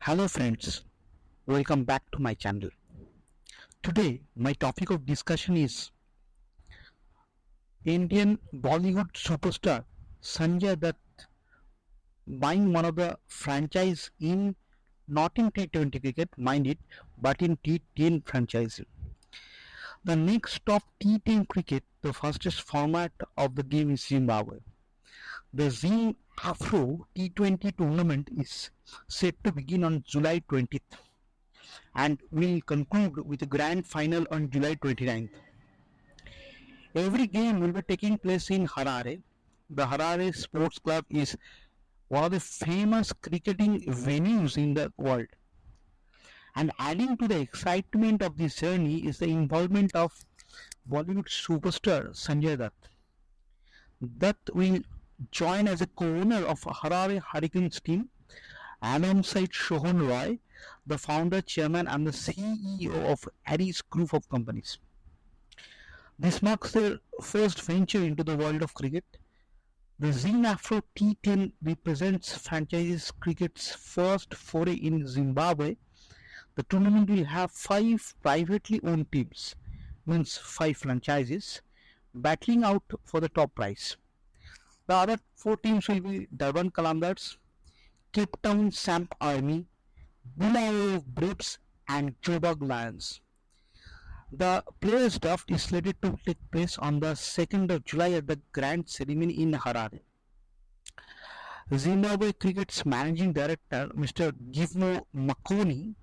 Hello friends, welcome back to my channel. Today my topic of discussion is Indian Bollywood superstar Sanjay Dutt buying one of the franchise in not in T20 cricket, mind it, but in T10 franchise. The next of T10 cricket, the fastest format of the game is Zimbabwe. The Zim Afro T20 tournament is set to begin on July 20th and will conclude with a grand final on July 29th. Every game will be taking place in Harare. The Harare Sports Club is one of the famous cricketing venues in the world. And adding to the excitement of this journey is the involvement of Bollywood superstar Sanjay Dutt. Dutt will join as a co-owner of Harare Hurricanes team alongside Sohan Roy, the founder, chairman, and the CEO of Aries group of companies. This marks their first venture into the world of cricket. The Zim Afro T10 represents franchise cricket's first foray in Zimbabwe. The tournament will have 5 privately owned teams, means 5 franchises, battling out for the top prize. The other 4 teams will be Durban Qalandars, CapeTown Samp Army, Bulawayo and Joburg Lions. The players' draft is slated to take place on the 2nd of July at the grand ceremony in Harare. Zimbabwe Cricket's managing director, Mr. Givmo Makoni,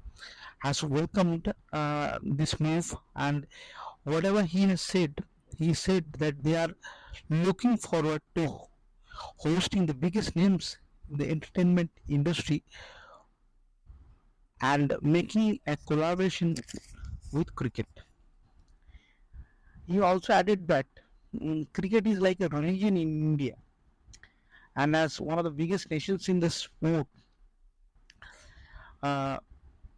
has welcomed this move, and whatever he said that they are looking forward to hosting the biggest names in the entertainment industry and making a collaboration with cricket. He also added that cricket is like a religion in India, and as one of the biggest nations in the sport, uh,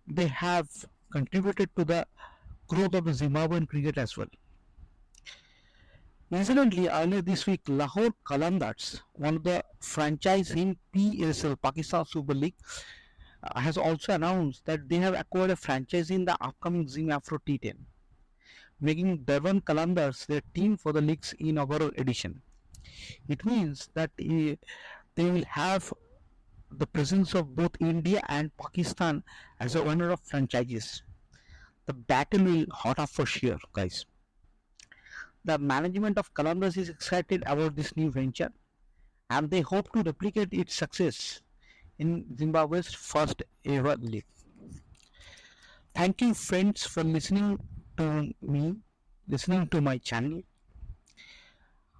they have contributed to the growth of the Zimbabwean cricket as well. Incidentally, earlier this week, Lahore Qalandars, one of the franchise in PSL, Pakistan Super League, has also announced that they have acquired a franchise in the upcoming Zim Afro T10, making Durban Qalandars their team for the league's inaugural edition. It means that they will have the presence of both India and Pakistan as a owner of franchises. The battle will hot up for sure, guys. The management of Qalandars is excited about this new venture, and they hope to replicate its success in Zimbabwe's first ever league. Thank you, friends, for listening to my channel.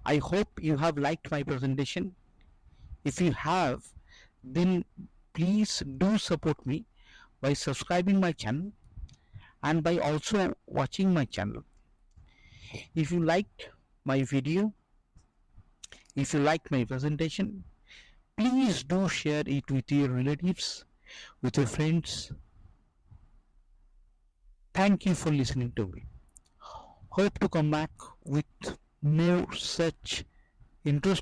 I hope you have liked my presentation. If you have, then please do support me by subscribing my channel and by also watching my channel. If you liked my video, if you liked my presentation, please do share it with your relatives, with your friends. Thank you for listening to me. Hope to come back with more such interesting